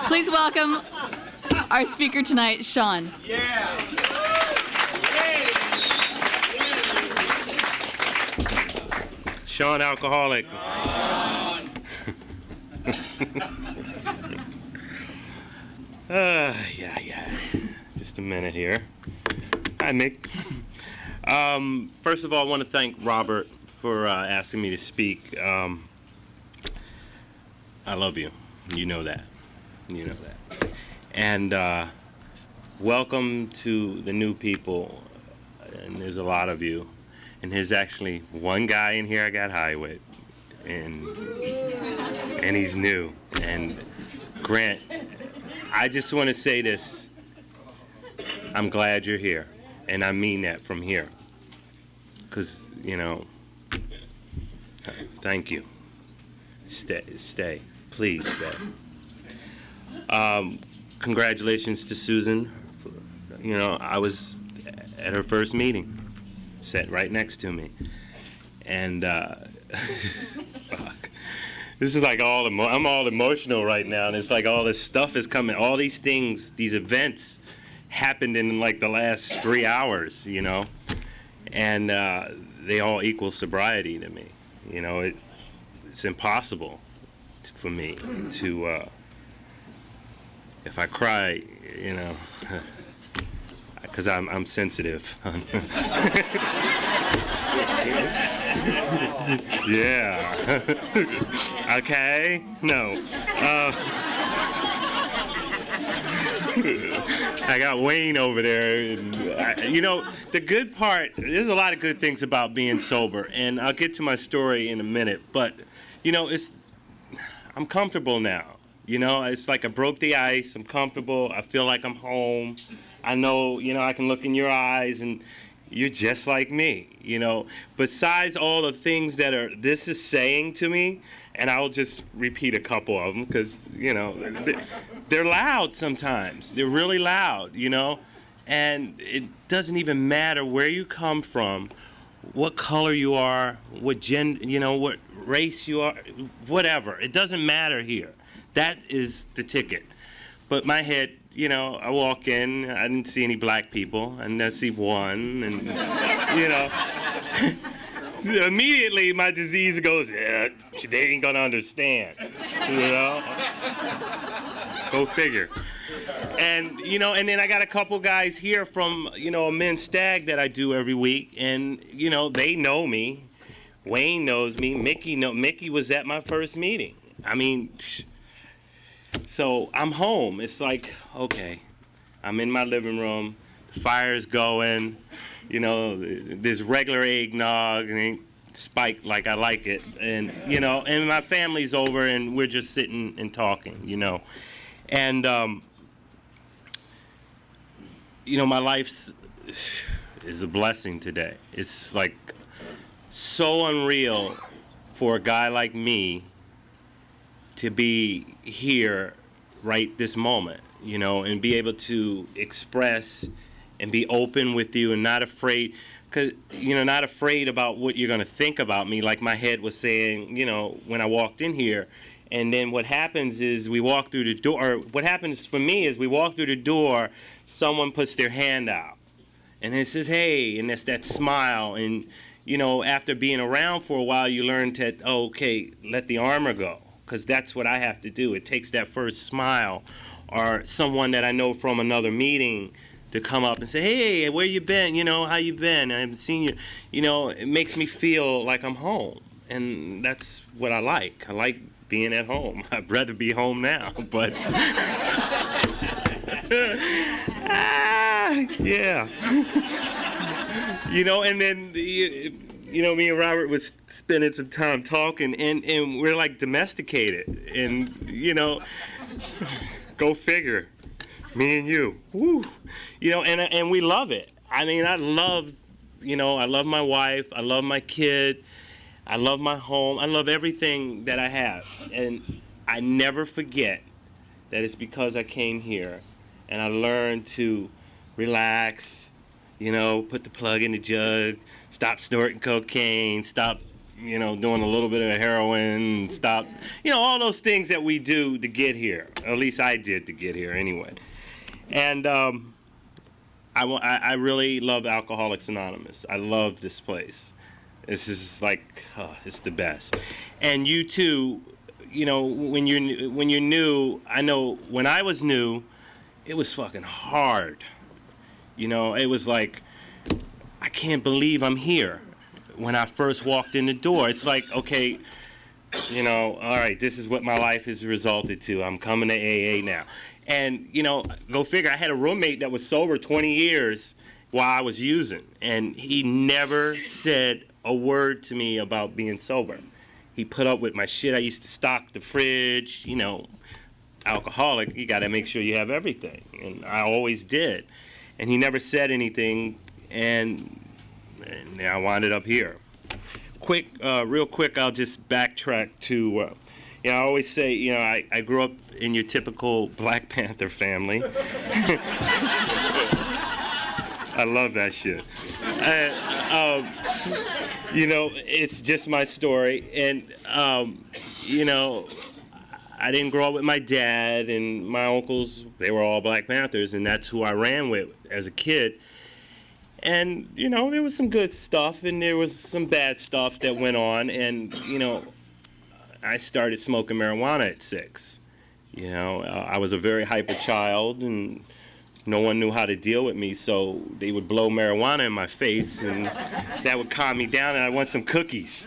Please welcome our speaker tonight, Sean. Yeah. Sean Alcoholic. Yeah. Just a minute here. Hi, Mick. First of all, I want to thank Robert for asking me to speak. I love you. You know that. You know that. And welcome to the new people. And there's a lot of you. And there's actually one guy in here I got high with. And he's new. And Grant, I just want to say this. I'm glad you're here. And I mean that from here. Because, you know, thank you. Stay. Please stay. Congratulations to Susan. You know, I was at her first meeting. Sat right next to me. And, fuck. This is like I'm all emotional right now, and it's like all this stuff is coming. All these things, these events happened in like the last 3 hours, you know? And they all equal sobriety to me. You know, it's impossible for me to, if I cry, you know, because I'm sensitive. Yeah. Okay? No. I got Wayne over there. And you know, the good part, there's a lot of good things about being sober, and I'll get to my story in a minute, but, you know, I'm comfortable now. You know, it's like I broke the ice. I'm comfortable. I feel like I'm home. I know, you know, I can look in your eyes and you're just like me, you know. Besides all the things that this is saying to me, and I'll just repeat a couple of them because, you know, they're loud sometimes. They're really loud, you know. And it doesn't even matter where you come from, what color you are, what gender, you know, what race you are, whatever. It doesn't matter here. That is the ticket. But my head, you know, I walk in, I didn't see any black people, and I see one, and, you know, immediately my disease goes, yeah, they ain't gonna understand, you know? Go figure. And, you know, and then I got a couple guys here from, you know, a men's stag that I do every week, and, you know, they know me. Wayne knows me. Mickey was at my first meeting. I mean, so I'm home. It's like, okay, I'm in my living room, the fire's going, you know, there's regular eggnog, and ain't spiked like I like it, and, you know, and my family's over, and we're just sitting and talking, you know. And, you know, my life is a blessing today. It's like so unreal for a guy like me to be here right this moment, you know, and be able to express and be open with you and not afraid, because, you know, not afraid about what you're going to think about me, like my head was saying, you know, when I walked in here. And then what happens is we walk through the door, or what happens for me is we walk through the door, someone puts their hand out, and it says, hey, and that's that smile. And, you know, after being around for a while, you learn to, oh, okay, let the armor go. Because that's what I have to do. It takes that first smile, or someone that I know from another meeting to come up and say, hey, where you been? You know, how you been? I haven't seen you. You know, it makes me feel like I'm home. And that's what I like. I like being at home. I'd rather be home now, but yeah. You know, and then you know, me and Robert was spending some time talking, and we're like domesticated, and, you know, go figure, me and you, woo, you know, and we love it. I mean, I love, you know, I love my wife, I love my kid, I love my home, I love everything that I have, and I never forget that it's because I came here, and I learned to relax, you know, put the plug in the jug, stop snorting cocaine, stop, doing a little bit of heroin, stop, all those things that we do to get here. At least I did to get here anyway. And I really love Alcoholics Anonymous. I love this place. This is like, it's the best. And you too, when you're new, I know when I was new, it was fucking hard. It was like, I can't believe I'm here. When I first walked in the door, it's like, okay, all right, this is what my life has resulted to. I'm coming to AA now. And, go figure, I had a roommate that was sober 20 years while I was using, and he never said a word to me about being sober. He put up with my shit. I used to stock the fridge, alcoholic, you got to make sure you have everything, and I always did. And he never said anything, and I wound up here. Real quick, I'll just backtrack to, I always say, I grew up in your typical Black Panther family. I love that shit. It's just my story. And, I didn't grow up with my dad, and my uncles, they were all Black Panthers, and that's who I ran with as a kid. And, there was some good stuff, and there was some bad stuff that went on, and, I started smoking marijuana at 6. I was a very hyper child, and no one knew how to deal with me, so they would blow marijuana in my face, and that would calm me down, and I want some cookies.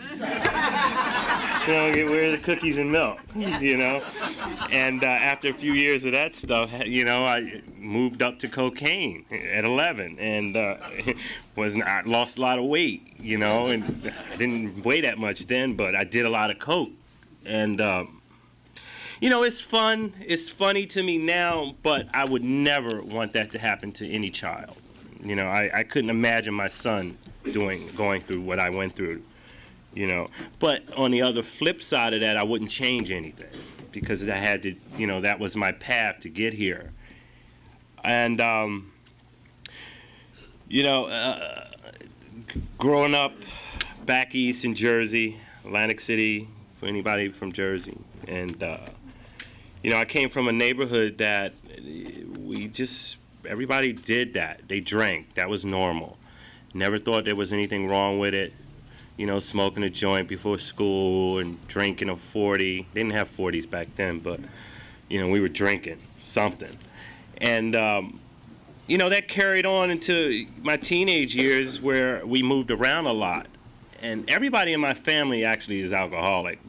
Where are the cookies and milk, And after a few years of that stuff, I moved up to cocaine at 11, and I lost a lot of weight, and I didn't weigh that much then, but I did a lot of coke. And, it's fun. It's funny to me now, but I would never want that to happen to any child. I couldn't imagine my son going through what I went through. But on the other flip side of that, I wouldn't change anything because I had to, that was my path to get here. And, growing up back east in Jersey, Atlantic City, for anybody from Jersey, and, I came from a neighborhood that everybody did that. They drank. That was normal. Never thought there was anything wrong with it. Smoking a joint before school and drinking a 40. They didn't have 40s back then, but, we were drinking something. And, that carried on into my teenage years where we moved around a lot. And everybody in my family actually is alcoholic.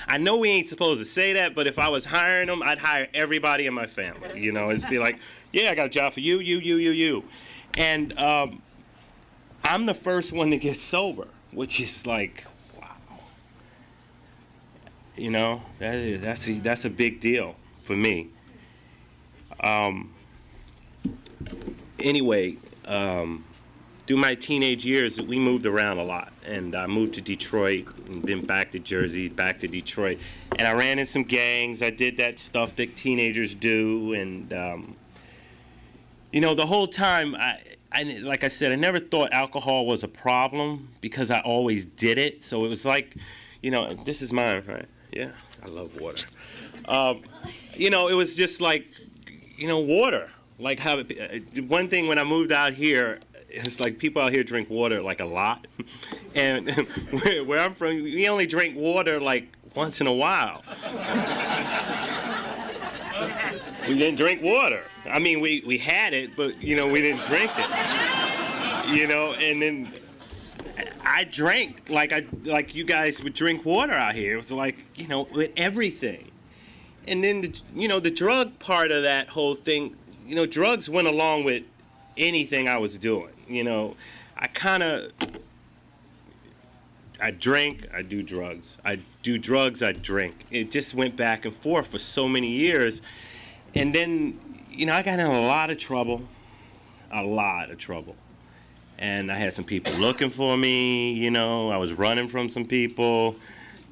I know we ain't supposed to say that, but if I was hiring them, I'd hire everybody in my family. It'd be like, yeah, I got a job for you, you. And I'm the first one to get sober, which is like, wow. That's a big deal for me. Anyway, through my teenage years, we moved around a lot, and I moved to Detroit, and then back to Jersey, back to Detroit, and I ran in some gangs. I did that stuff that teenagers do, and the whole time, like I said, I never thought alcohol was a problem because I always did it. So it was like, this is mine, right? Yeah, I love water. It was just like, water. Like how one thing when I moved out here, it's like people out here drink water like a lot, and where I'm from, we only drink water like once in a while. We didn't drink water. I mean, we had it, but we didn't drink it. And then I drank like you guys would drink water out here. It was like with everything. And then the drug part of that whole thing, drugs went along with anything I was doing. I drink, I do drugs. I do drugs, I drink. It just went back and forth for so many years. And then, I got in a lot of trouble. And I had some people looking for me, I was running from some people,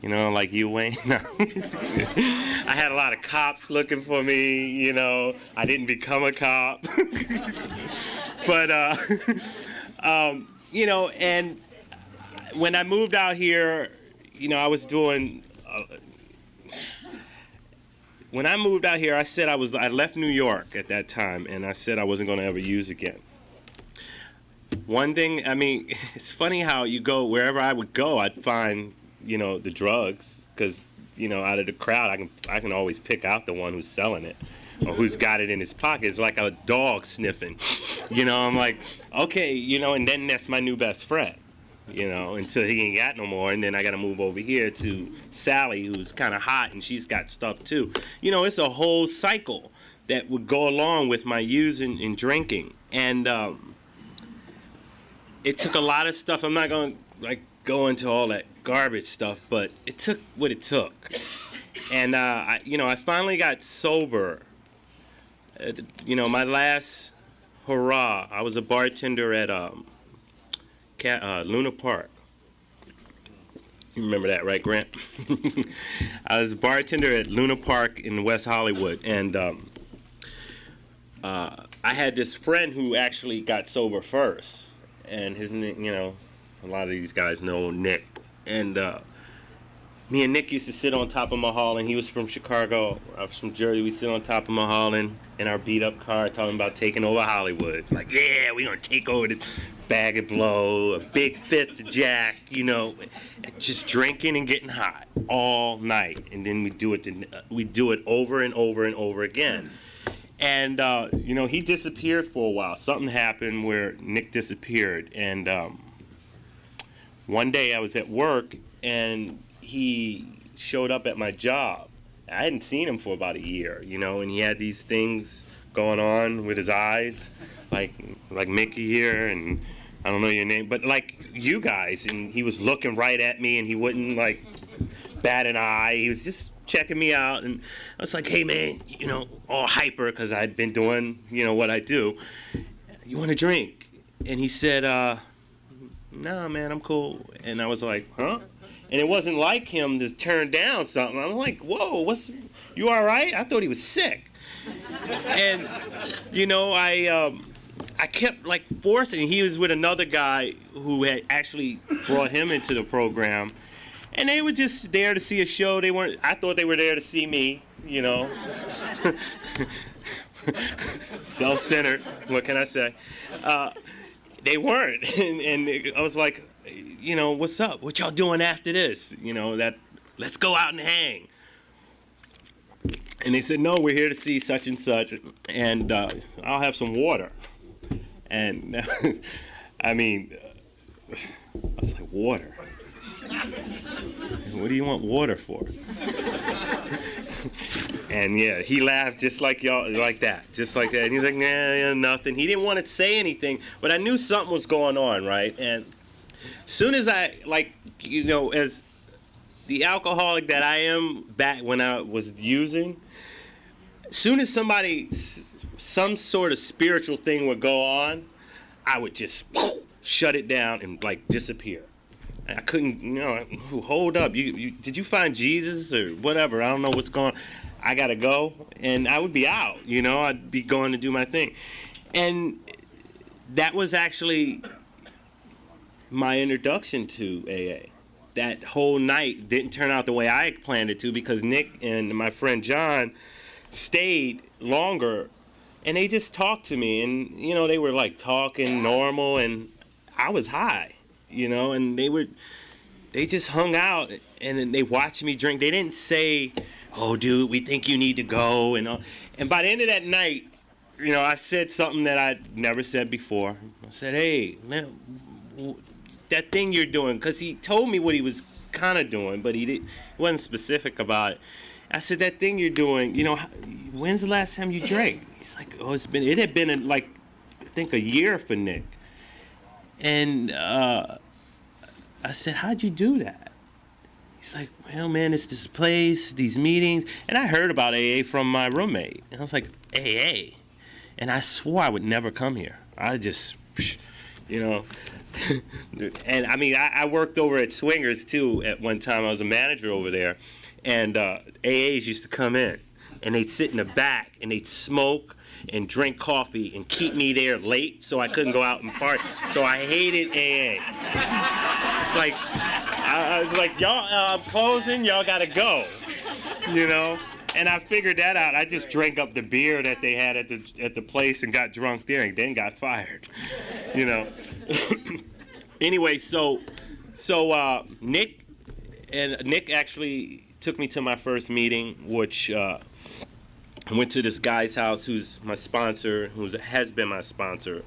like you, Wayne. I had a lot of cops looking for me, I didn't become a cop. But, and when I moved out here, I was doing. When I moved out here, I said I left New York at that time, and I said I wasn't going to ever use again. One thing, I mean, it's funny how you go wherever I would go, I'd find, the drugs, because, out of the crowd, I can always pick out the one who's selling it or who's got it in his pocket. It's like a dog sniffing. I'm like, okay, and then that's my new best friend. Until he ain't got no more, and then I got to move over here to Sally, who's kind of hot, and she's got stuff too. It's a whole cycle that would go along with my using and drinking, and it took a lot of stuff. I'm not going to go into all that garbage stuff, but it took what it took, and I finally got sober. My last hurrah, I was a bartender at Luna Park. You remember that, right, Grant? I was a bartender at Luna Park in West Hollywood, and I had this friend who actually got sober first, and his name, a lot of these guys know Nick, and me and Nick used to sit on top of Mulholland. He was from Chicago, I was from Jersey. We sit on top of Mulholland in our beat-up car talking about taking over Hollywood. Like, yeah, we're going to take over this bag of blow, a big fifth of Jack, just drinking and getting hot all night. And then we do it over and over and over again. And, he disappeared for a while. Something happened where Nick disappeared. And one day I was at work, and he showed up at my job. I hadn't seen him for about a year, and he had these things going on with his eyes, like Mickey here, and I don't know your name, but like you guys, and he was looking right at me, and he wouldn't bat an eye. He was just checking me out, and I was like, hey man, all hyper because I'd been doing, what I do. You want a drink? And he said, no man, I'm cool. And I was like, huh? And it wasn't like him to turn down something. I'm like, whoa, you all right? I thought he was sick. And, I kept forcing. He was with another guy who had actually brought him into the program. And they were just there to see a show. I thought they were there to see me, Self-centered, what can I say? They weren't. And I was like, what's up? What y'all doing after this? Let's go out and hang. And they said, no, we're here to see such and such, and I'll have some water. And I was like, water? What do you want water for? And yeah, he laughed just like y'all, like that, just like that. And he's like, nah, nothing. He didn't want to say anything, but I knew something was going on, right? And soon as I, as the alcoholic that I am back when I was using, soon as some sort of spiritual thing would go on, I would just shut it down and disappear. I couldn't, hold up. Did you find Jesus or whatever? I don't know what's going on. I gotta go, and I would be out. I'd be going to do my thing, and that was actually my introduction to AA. That whole night didn't turn out the way I planned it to, because Nick and my friend John stayed longer, and they just talked to me, and they were talking normal, and I was high, and they just hung out, and they watched me drink. They didn't say, oh dude, we think you need to go, and by the end of that night, I said something that I'd never said before. I said, hey, man, that thing you're doing, because he told me what he was kind of doing, but he wasn't specific about it. I said, that thing you're doing, when's the last time you drank? He's like, oh, it had been I think a year for Nick. And I said, how'd you do that? He's like, well, man, it's this place, these meetings. And I heard about AA from my roommate. And I was like, AA? And I swore I would never come here. I just, And I worked over at Swingers too at one time. I was a manager over there, and AAs used to come in, and they'd sit in the back, and they'd smoke and drink coffee and keep me there late so I couldn't go out and party. So I hated AA. It's like I was like, y'all, I'm closing, y'all gotta go, you know? And I figured that out. I just drank up the beer that they had at the place and got drunk there and then got fired, you know? Anyway, so Nick actually took me to my first meeting, which I went to this guy's house who's my sponsor, who has been my sponsor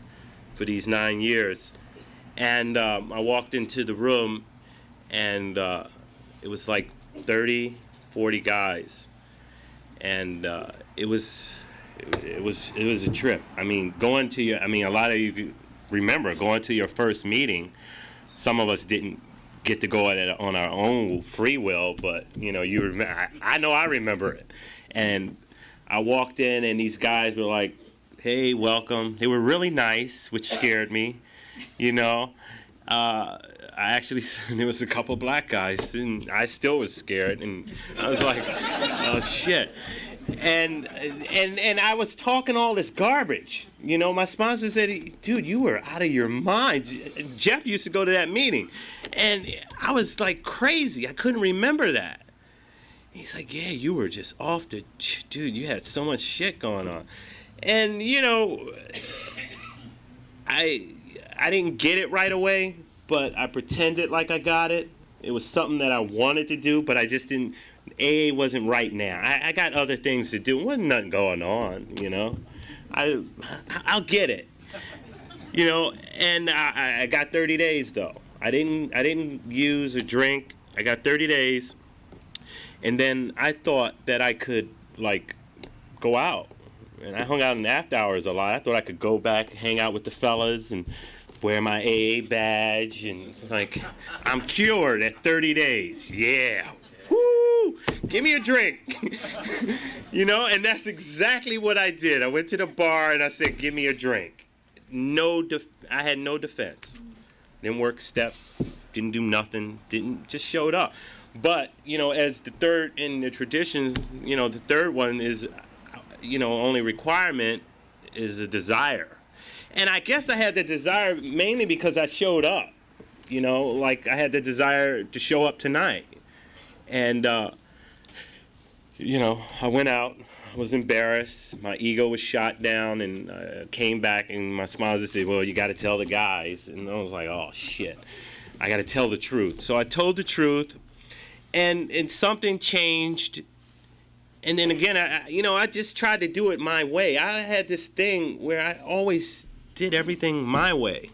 for these 9 years. And I walked into the room, and it was like 30, 40 guys. And it was a trip. I mean, a lot of you remember going to your first meeting. Some of us didn't get to go at it on our own free will, but you know, I know I remember it. And I walked in, and these guys were like, "Hey, welcome." They were really nice, which scared me, you know. There was a couple black guys, and I still was scared, and I was like, "Oh shit." And I was talking all this garbage. You know, my sponsor said, "Dude, you were out of your mind." Jeff used to go to that meeting, and I was like crazy. I couldn't remember that. He's like, "Yeah, you were just off the, dude, you had so much shit going on." And, you know, I didn't get it right away, but I pretended like I got it. It was something that I wanted to do, but I just didn't. AA wasn't right now. I got other things to do. Wasn't nothing going on, you know. I'll get it, you know. And I got 30 days though. I didn't use or drink. I got 30 days, and then I thought that I could like go out, and I hung out in after hours a lot. I thought I could go back, hang out with the fellas, and wear my AA badge, and it's like, I'm cured at 30 days. Yeah. Woo! Give me a drink. You know, and that's exactly what I did. I went to the bar and I said, "Give me a drink." I had no defense. Didn't work step, didn't do nothing, just showed up. But, you know, as the third in the traditions, you know, the third one is, you know, only requirement is a desire. And I guess I had the desire mainly because I showed up. You know, like I had the desire to show up tonight. And, you know, I went out, I was embarrassed, my ego was shot down, and I came back, and my sponsor said, "Well, you got to tell the guys." And I was like, "Oh, shit, I got to tell the truth." So I told the truth, and something changed. And then again, I just tried to do it my way. I had this thing where I always did everything my way.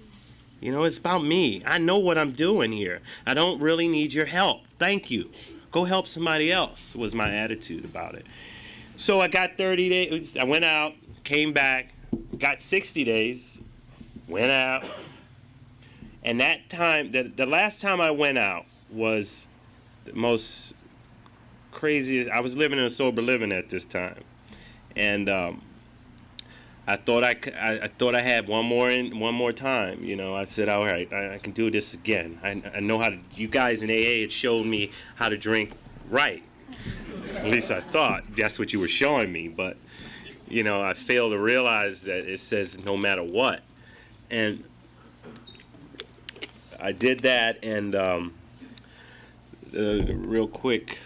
You know, it's about me. I know what I'm doing here. I don't really need your help. Thank you. Go help somebody else, was my attitude about it. So I got 30 days. I went out, came back, got 60 days, went out. And that time, the last time I went out was the most craziest. I was living in a sober living at this time. And I thought I had one more time. You know, I said, all right, I can do this again. I know how to. You guys in AA had showed me how to drink right. At least I thought that's what you were showing me. But you know, I failed to realize that it says no matter what. And I did that. And real quick,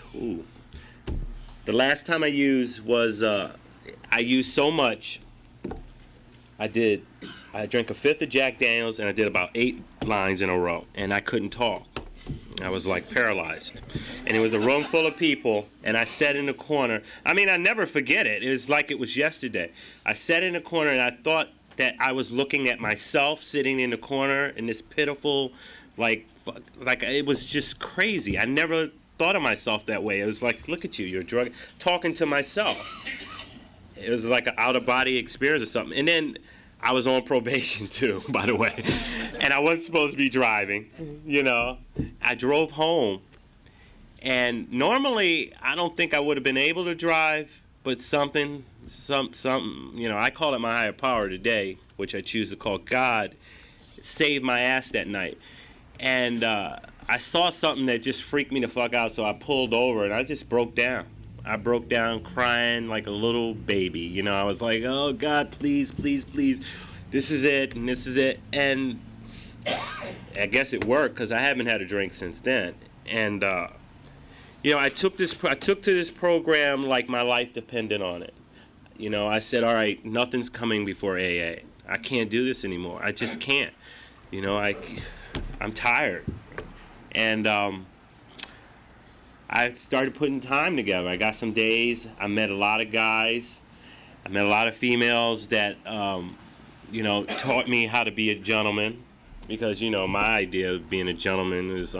the last time I used was I used so much. I drank a fifth of Jack Daniels, and I did about 8 lines in a row, and I couldn't talk. I was like paralyzed. And it was a room full of people, and I sat in the corner. I mean, I never forget it. It was like it was yesterday. I sat in the corner, and I thought that I was looking at myself sitting in the corner in this pitiful, like it was just crazy. I never thought of myself that way. It was like, look at you, you're drunk, talking to myself. It was like an out-of-body experience or something. And then I was on probation too, by the way. And I wasn't supposed to be driving, you know. I drove home. And normally, I don't think I would have been able to drive, but something, you know, I call it my higher power today, which I choose to call God, saved my ass that night. And I saw something that just freaked me the fuck out, so I pulled over and I just broke down. I broke down crying like a little baby. You know, I was like, oh, God, please, please, please. This is it, and this is it. And I guess it worked because I haven't had a drink since then. And I took to this program like my life depended on it. I said, all right, nothing's coming before AA. I can't do this anymore. I just can't. I'm tired. And I started putting time together. I got some days. I met a lot of guys. I met a lot of females that, taught me how to be a gentleman. Because, my idea of being a gentleman is,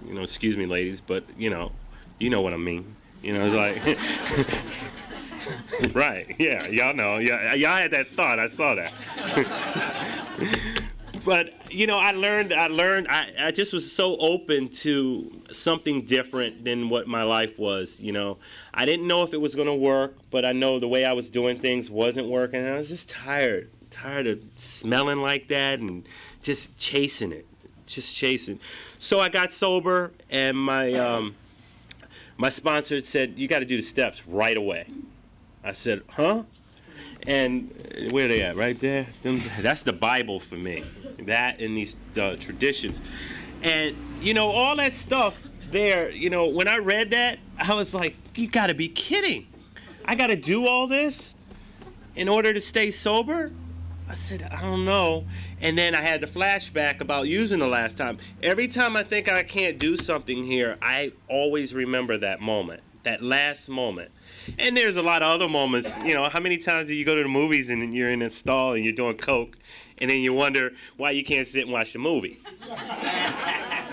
excuse me, ladies, but, you know what I mean. It's like, right, yeah, y'all know. Yeah, y'all had that thought. I saw that. But, I just was so open to something different than what my life was, I didn't know if it was going to work, but I know the way I was doing things wasn't working, and I was just tired of smelling like that and just chasing. So I got sober, and my sponsor said, you got to do the steps right away. I said, huh? And where are they at? Right there? That's the Bible for me. That and these traditions. And, all that stuff there, when I read that, I was like, you got to be kidding. I got to do all this in order to stay sober? I said, I don't know. And then I had the flashback about using the last time. Every time I think I can't do something here, I always remember that moment, that last moment. And there's a lot of other moments. How many times do you go to the movies and you're in a stall and you're doing coke, and then you wonder why you can't sit and watch the movie?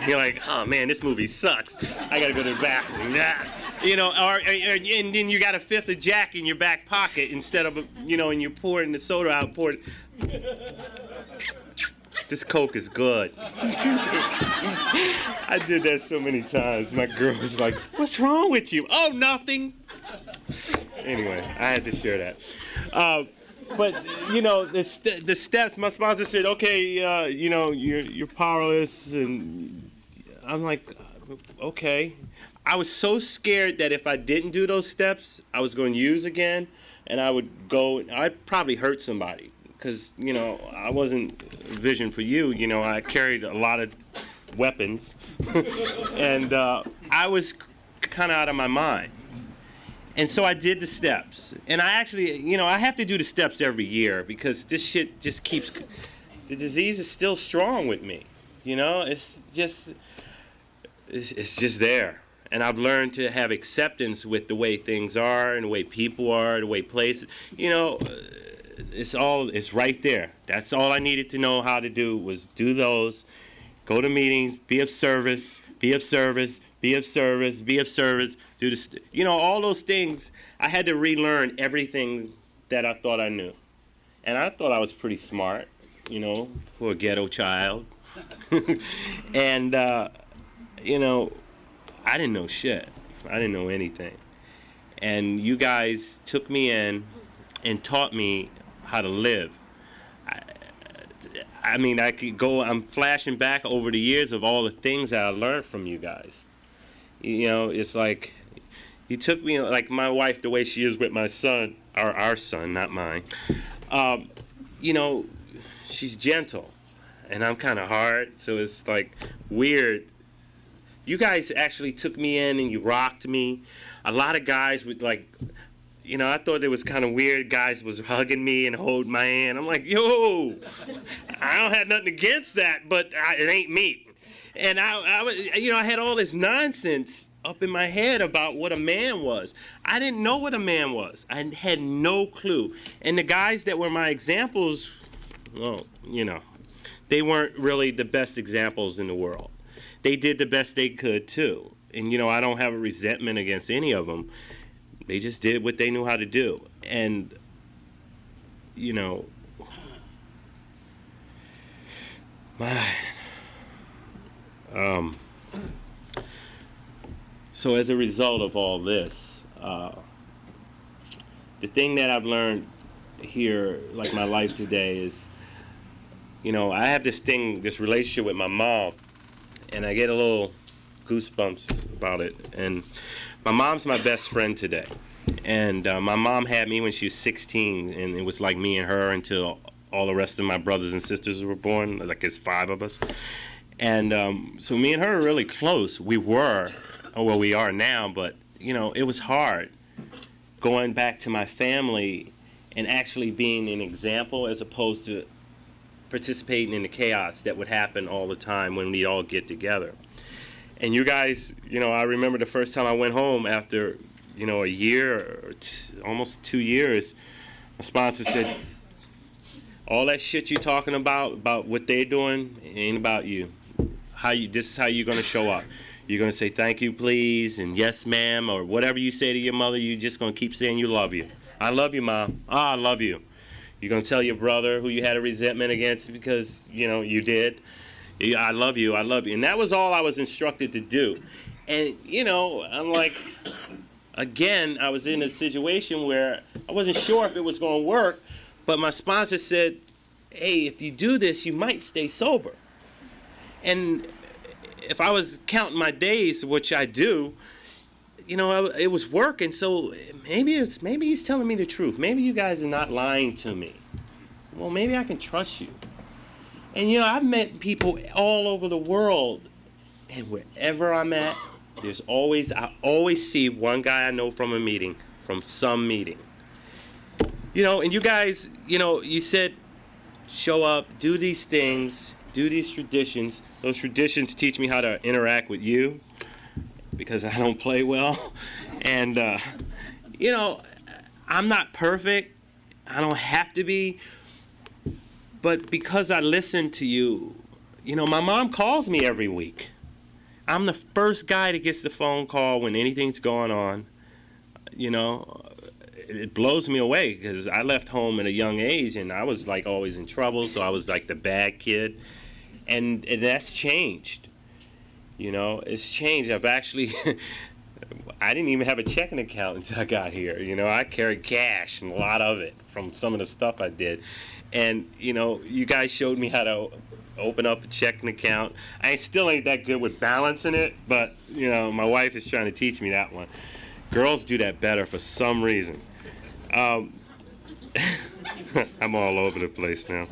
You're like, oh man, this movie sucks. I gotta go to the bathroom. And then you got a fifth of Jack in your back pocket instead of, and you're pouring the soda out, This Coke is good. I did that so many times. My girl was like, what's wrong with you? Oh, nothing. Anyway, I had to share that. But, the steps, my sponsor said, okay, you're powerless. And I'm like, okay. I was so scared that if I didn't do those steps, I was going to use again, and I'd probably hurt somebody. Because, I wasn't vision for you. I carried a lot of weapons. And I was kind of out of my mind. And so I did the steps. And I actually, I have to do the steps every year because this shit just keeps, the disease is still strong with me. It's just there. And I've learned to have acceptance with the way things are and the way people are, the way places, it's right there. That's all I needed to know how to do was do those, go to meetings, be of service, do all those things. I had to relearn everything that I thought I knew. And I thought I was pretty smart, for a ghetto child. And, I didn't know shit. I didn't know anything. And you guys took me in and taught me how to live. I could go, I'm flashing back over the years of all the things that I learned from you guys. It's like, you took me, like my wife, the way she is with my son, or our son, not mine. She's gentle, and I'm kind of hard, so it's like weird. You guys actually took me in and you rocked me. A lot of guys would I thought it was kind of weird. Guys was hugging me and holding my hand. I'm like, yo, I don't have nothing against that, but it ain't me. And I was, I had all this nonsense up in my head about what a man was. I didn't know what a man was. I had no clue. And the guys that were my examples, well, they weren't really the best examples in the world. They did the best they could, too. And, I don't have a resentment against any of them. They just did what they knew how to do. And, so as a result of all this, the thing that I've learned here, like my life today, is, I have this relationship with my mom. And I get a little goosebumps about it. And my mom's my best friend today. And my mom had me when she was 16, and it was like me and her until all the rest of my brothers and sisters were born, like it's 5 of us. And so me and her are really close. We were, well, we are now, but, you know, it was hard going back to my family and actually being an example as opposed to participating in the chaos that would happen all the time when we all get together. And you guys, you know, I remember the first time I went home after, you know, a year or almost 2 years, my sponsor said, all that shit you talking about what they're doing, it ain't about you. This is how you're going to show up. You're going to say thank you, please, and yes, ma'am, or whatever you say to your mother, you're just going to keep saying you love you. I love you, Mom. I love you. You're going to tell your brother who you had a resentment against because, you know, you did. I love you. I love you. And that was all I was instructed to do. And, you know, I'm like, again, I was in a situation where I wasn't sure if it was going to work, but my sponsor said, hey, if you do this, you might stay sober. And if I was counting my days, which I do, you know, it was working. So maybe he's telling me the truth. Maybe you guys are not lying to me. Well, maybe I can trust you. And you know, I've met people all over the world, and wherever I'm at, I always see one guy I know from a meeting, from some meeting. You know, and you guys, you know, you said show up, do these things, do these traditions. Those traditions teach me how to interact with you because I don't play well. And, you know, I'm not perfect. I don't have to be. But because I listen to you, you know, my mom calls me every week. I'm the first guy that gets the phone call when anything's going on. You know, it blows me away because I left home at a young age and I was like always in trouble, so I was like the bad kid. And that's changed. You know, it's changed. I've actually, I didn't even have a checking account until I got here. You know, I carried cash and a lot of it from some of the stuff I did. And, you know, you guys showed me how to open up a checking account. I still ain't that good with balancing it, but, you know, my wife is trying to teach me that one. Girls do that better for some reason. I'm all over the place now.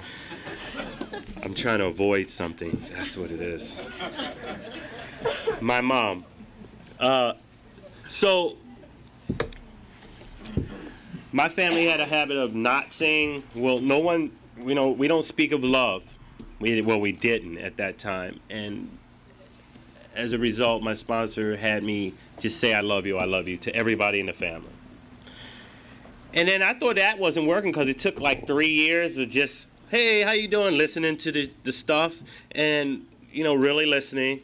I'm trying to avoid something. That's what it is. My mom. So, my family had a habit of not saying, well, no one, you know, we don't speak of love. We didn't at that time. And as a result, my sponsor had me just say I love you to everybody in the family. And then I thought that wasn't working because it took like 3 years of just, hey, how you doing? Listening to the stuff and, you know, really listening,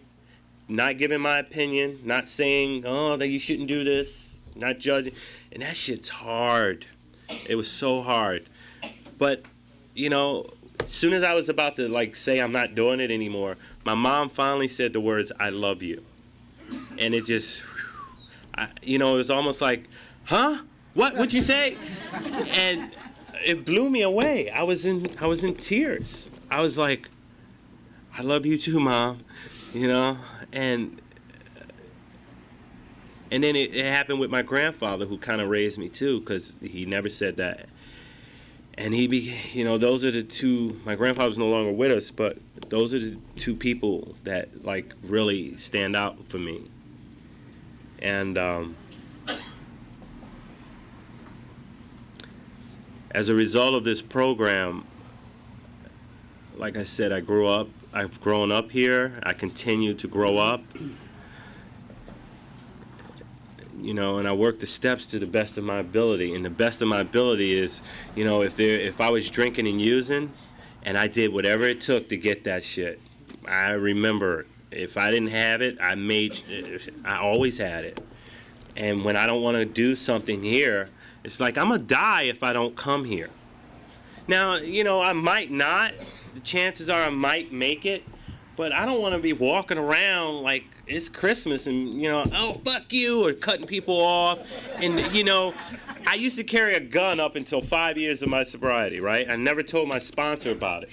not giving my opinion, not saying, oh, that you shouldn't do this, not judging. And that shit's hard. It was so hard. But, you know, as soon as I was about to, like, say I'm not doing it anymore, my mom finally said the words, I love you. And it just, you know, it was almost like, huh? What'd you say? And it blew me away. I was in tears. I was like, I love you too, Mom. You know, and then it happened with my grandfather, who kind of raised me too, because he never said that. And you know, those are the two. My grandfather's no longer with us, but those are the two people that like really stand out for me. And as a result of this program, like I said, I've grown up here. I continue to grow up. You know, and I work the steps to the best of my ability. And the best of my ability is, you know, if I was drinking and using, and I did whatever it took to get that shit, I remember if I didn't have it, I always had it. And when I don't want to do something here, it's like I'm gonna die if I don't come here. Now, you know, I might not. The chances are I might make it, but I don't want to be walking around like it's Christmas and, you know, oh, fuck you, or cutting people off. And, you know, I used to carry a gun up until 5 years of my sobriety, right? I never told my sponsor about it.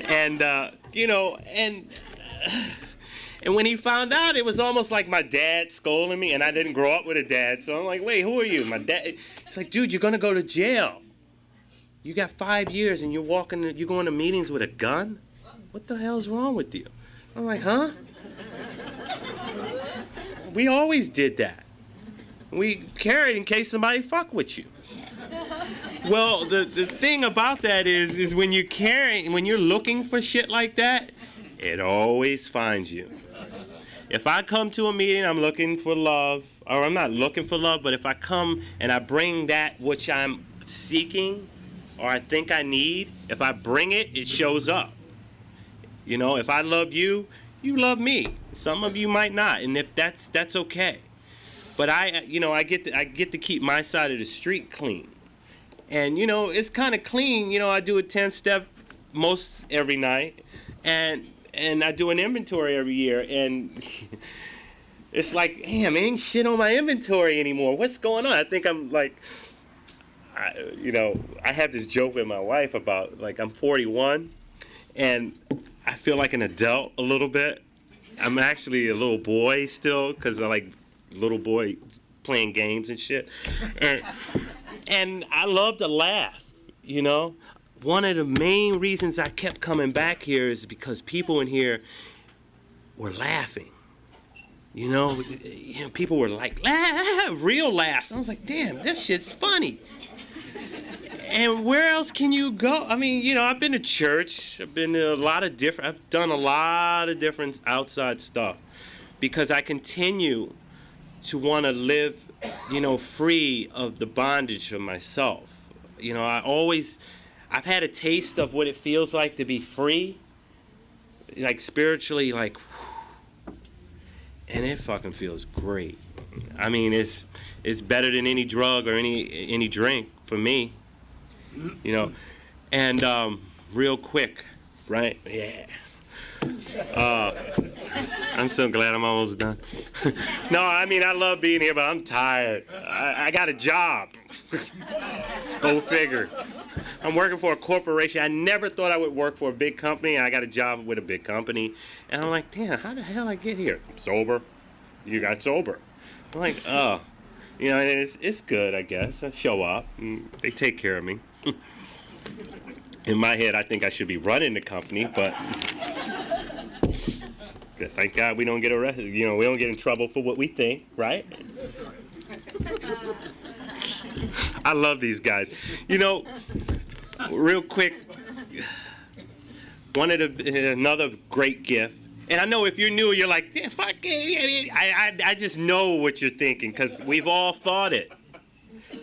And, you know, and when he found out, it was almost like my dad scolding me, and I didn't grow up with a dad, so I'm like, wait, who are you? My dad. It's like, dude, you're going to go to jail. You got 5 years, and you're going to meetings with a gun? what the hell's wrong with you? I'm like, huh? We always did that. We carried in case somebody fuck with you. Well, the thing about that is when you're carrying, when you're looking for shit like that, it always finds you. If I come to a meeting, I'm looking for love, or I'm not looking for love, but if I come and I bring that which I'm seeking, or I think I need, if I bring it, it shows up. You know, if I love you, you love me. Some of you might not, and if that's okay. But I get to keep my side of the street clean. And, you know, it's kind of clean. You know, I do a 10-step most every night, and I do an inventory every year, and it's like, damn, ain't shit on my inventory anymore. What's going on? I think I'm like, I have this joke with my wife about, like, I'm 41, and I feel like an adult a little bit. I'm actually a little boy still, because I like little boy playing games and shit. And I love to laugh, you know. One of the main reasons I kept coming back here is because people in here were laughing. You know, people were like, real laughs. I was like, damn, this shit's funny. And where else can you go? I mean, you know, I've been to church. I've done a lot of different outside stuff because I continue to want to live, you know, free of the bondage of myself. You know, I've had a taste of what it feels like to be free, like spiritually, like, and it fucking feels great. I mean, it's better than any drug or any drink for me, you know. And real quick, right? Yeah. I'm so glad I'm almost done. No, I mean, I love being here, but I'm tired. I got a job. Go figure. I'm working for a corporation. I never thought I would work for a big company, and I got a job with a big company. And I'm like, damn, how the hell I get here? I'm sober. You got sober. I'm like, oh. You know, and it's good, I guess. I show up, and they take care of me. In my head, I think I should be running the company, but thank God we don't get arrested. You know, we don't get in trouble for what we think, right? I love these guys. You know, real quick, another great gift. And I know if you're new, you're like, yeah, fuck it. I just know what you're thinking because we've all thought it.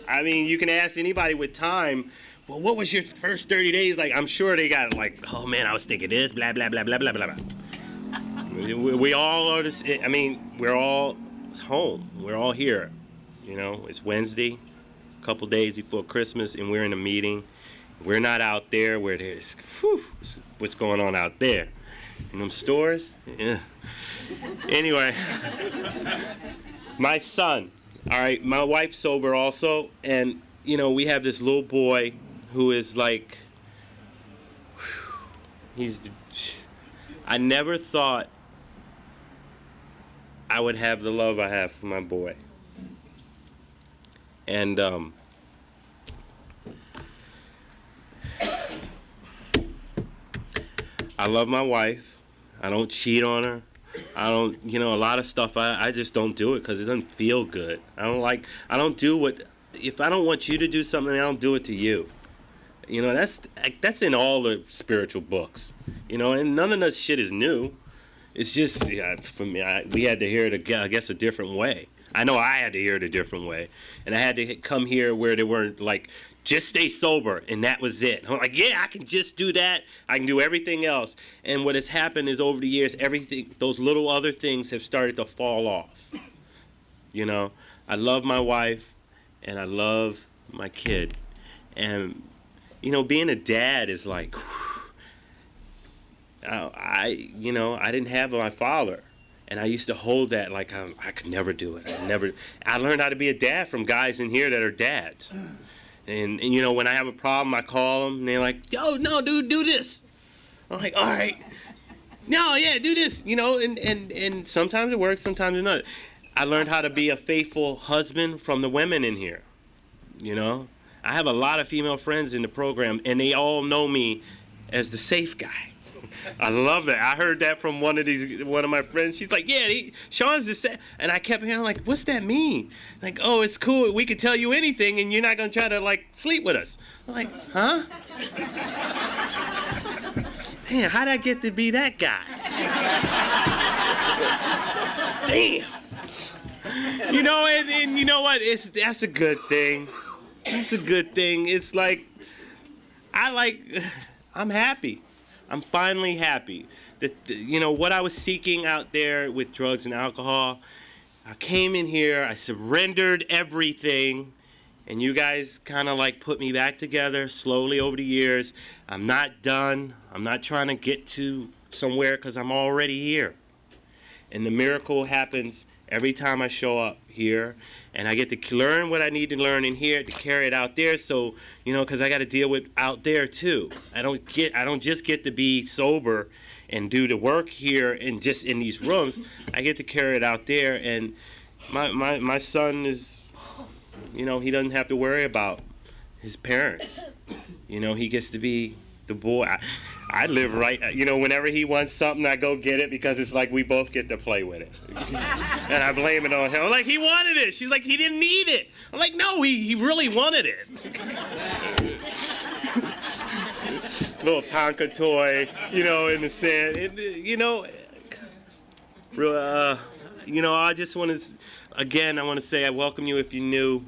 I mean, you can ask anybody with time, well, what was your first 30 days like? I'm sure they got like, oh man, I was thinking this, blah, blah, blah, blah, blah, blah, blah. We all are this, I mean, we're all home. We're all here. You know, it's Wednesday, a couple days before Christmas, and we're in a meeting. We're not out there where there's, what's going on out there? In them stores? Yeah. Anyway, my son, all right, my wife's sober also, and, you know, we have this little boy who is like, I never thought I would have the love I have for my boy. And I love my wife. I don't cheat on her. I don't, you know, a lot of stuff I just don't do it because it doesn't feel good. I don't do what, if I don't want you to do something, I don't do it to you. You know, that's in all the spiritual books. You know, and none of that shit is new. It's just, yeah, for me, we had to hear it, I guess, a different way. I know I had to hear it a different way. And I had to come here where they weren't like, just stay sober, and that was it. I'm like, yeah, I can just do that. I can do everything else. And what has happened is over the years, everything, those little other things have started to fall off. You know, I love my wife, and I love my kid. And, you know, being a dad is like, I didn't have my father. And I used to hold that like I could never do it. I learned how to be a dad from guys in here that are dads. And you know, when I have a problem, I call them, and they're like, yo, no, dude, do this. I'm like, all right. No, yeah, do this. You know, and sometimes it works, sometimes it doesn't. I learned how to be a faithful husband from the women in here. You know? I have a lot of female friends in the program, and they all know me as the safe guy. I love that. I heard that from one of my friends. She's like, yeah, Sean's the same. And I kept hearing, like, what's that mean? Like, oh, it's cool. We can tell you anything, and you're not going to try to, like, sleep with us. I'm like, huh? Man, how'd I get to be that guy? Damn. You know, and you know what? That's a good thing. That's a good thing. It's like, I'm happy. I'm finally happy that, you know, what I was seeking out there with drugs and alcohol, I came in here, I surrendered everything, and you guys kind of like put me back together slowly over the years. I'm not done. I'm not trying to get to somewhere because I'm already here. And the miracle happens every time I show up here, and I get to learn what I need to learn in here to carry it out there. So, you know, because I got to deal with out there too. I don't just get to be sober and do the work here and just in these rooms. I get to carry it out there, and my son is, you know, he doesn't have to worry about his parents. You know, he gets to be the boy. I live right, you know, whenever he wants something, I go get it because it's like we both get to play with it. And I blame it on him. I'm like, he wanted it. She's like, he didn't need it. I'm like, no, he really wanted it. Little Tonka toy, you know, in the sand. You know, I just want to, again, I want to say I welcome you if you're new.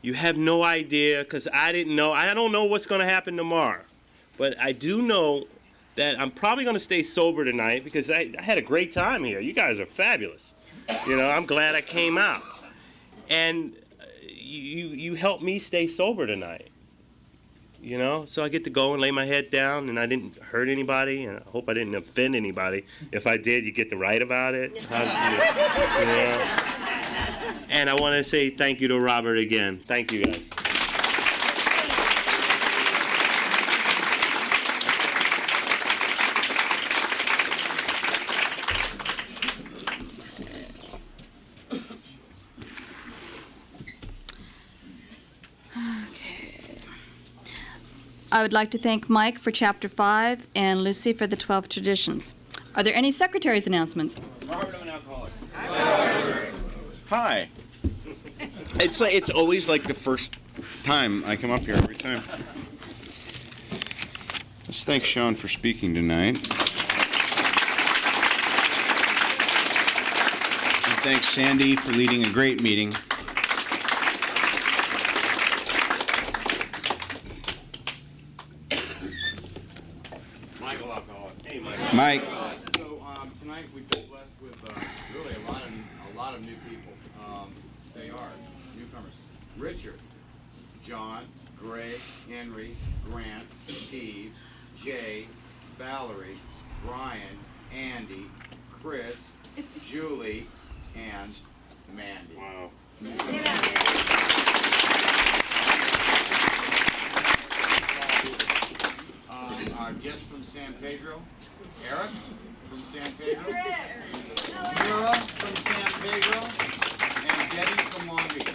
You have no idea, because I didn't know. I don't know what's going to happen tomorrow. But I do know that I'm probably going to stay sober tonight because I had a great time here. You guys are fabulous. You know, I'm glad I came out. And you helped me stay sober tonight. You know, so I get to go and lay my head down, and I didn't hurt anybody, and I hope I didn't offend anybody. If I did, you get to write about it. You know? And I want to say thank you to Robert again. Thank you, guys. I would like to thank Mike for Chapter 5 and Lucy for the 12 traditions. Are there any secretary's announcements? Robert, I'm an alcoholic. Hi. It's always like the first time I come up here every time. Let's thank Sean for speaking tonight. And thanks Sandy for leading a great meeting. Mike. So tonight we've been blessed with really a lot of new people. They are newcomers: Richard, John, Greg, Henry, Grant, Steve, Jay, Valerie, Brian, Andy, Chris, Julie, and Mandy. Wow. Our guest from San Pedro, Eric from San Pedro, Mira from San Pedro, and Debbie from Long Beach.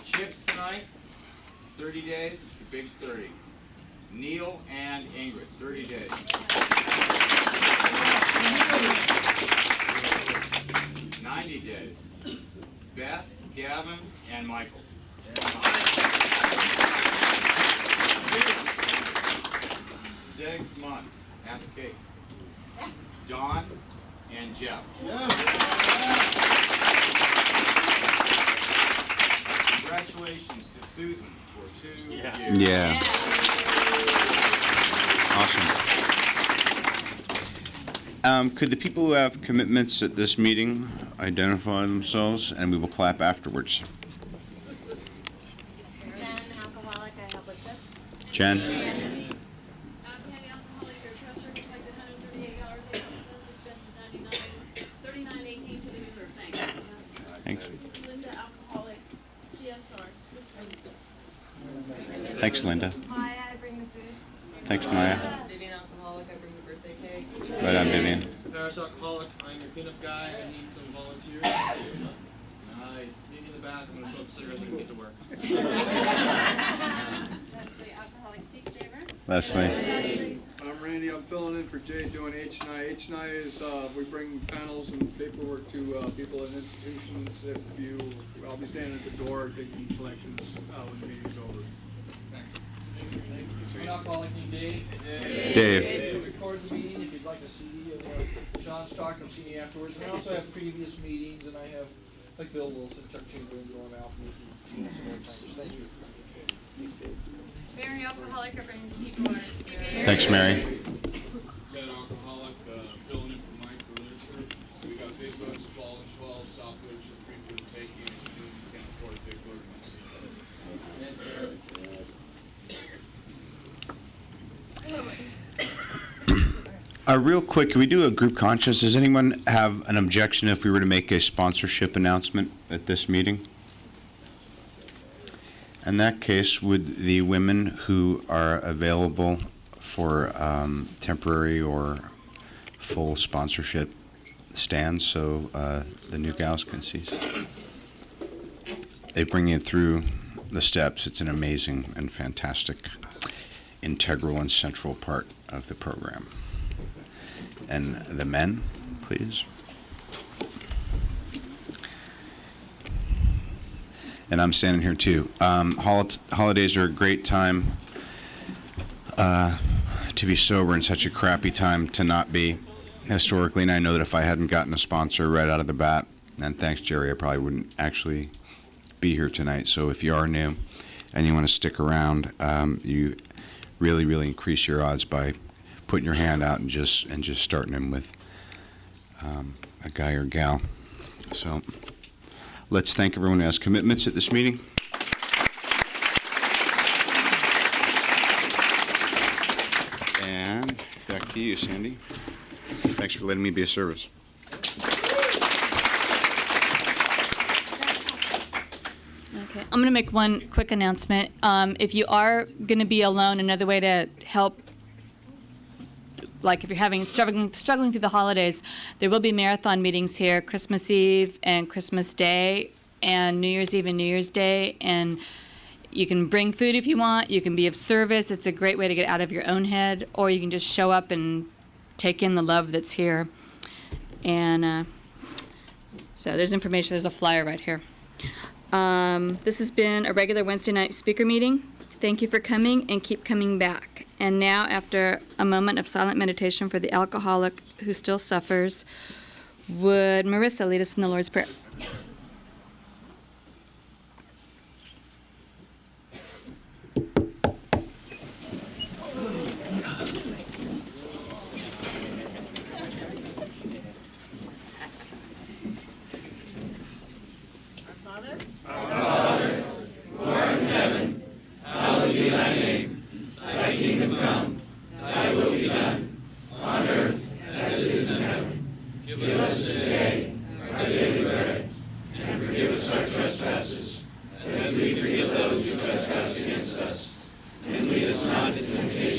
Chips tonight, 30 days, the big's 30. Neil and Ingrid, 30 days. 90 days. Beth, Gavin, and Michael. 6 months. Half a cake. Dawn and Jeff. Congratulations to Susan for 2 years. Yeah. Awesome. Could the people who have commitments at this meeting identify themselves, and we will clap afterwards. Jen, alcoholic, I help with this. Jen? Thanks. Linda, alcoholic, GSR. Thanks, Linda. Maya, I bring the food. Thanks, Maya. Vivian, alcoholic, I bring the birthday cake. Right on, Vivian. Paris alcoholic, I'm your peanut guy. I need some volunteers. Nice. Meet me in the back. I'm going to smoke cigarettes and get to work. Leslie, alcoholic seek saver. Leslie. I'm Randy. I'm filling in for Jay doing H&I. H&I is we bring panels and paperwork to people in institutions. I'll be standing at the door taking collections when the meeting's over. An alcoholic named Dave. Dave. To record the meeting if you'd like a CD of Sean's talk, come see me afterwards. And I also have previous meetings, and I have like Bill Wilson, Chuck Chamberlain, Norm Alphy, and some other times. Thank you. Mary, alcoholic, represents people who are. Thanks, Mary. Ted Alcoholic, filling in for Mike for literature. We got big books, Fall and 12, South literature, free for the taking, and as soon as you can't afford a big book, Real quick, can we do a group conscience? Does anyone have an objection if we were to make a sponsorship announcement at this meeting? In that case, would the women who are available for temporary or full sponsorship stand so the new gals can see? They bring you through the steps. It's an amazing and fantastic, integral and central part of the program. And the men, please. And I'm standing here too. Holidays are a great time to be sober, and such a crappy time to not be historically. And I know that if I hadn't gotten a sponsor right out of the bat, and thanks Jerry, I probably wouldn't actually be here tonight. So if you are new and you want to stick around, you really increase your odds by putting your hand out and just starting them with a guy or gal. So let's thank everyone who has commitments at this meeting. And back to you, Sandy. Thanks for letting me be of service. Okay, I'm going to make one quick announcement. If you are going to be alone, another way to help, like if you're struggling through the holidays, there will be marathon meetings here, Christmas Eve and Christmas Day, and New Year's Eve and New Year's Day. And you can bring food if you want. You can be of service. It's a great way to get out of your own head, or you can just show up and take in the love that's here. And so there's information. There's a flyer right here. This has been a regular Wednesday night speaker meeting. Thank you for coming, and keep coming back. And now, after a moment of silent meditation for the alcoholic who still suffers, would Marissa lead us in the Lord's Prayer? and lead us not into temptation,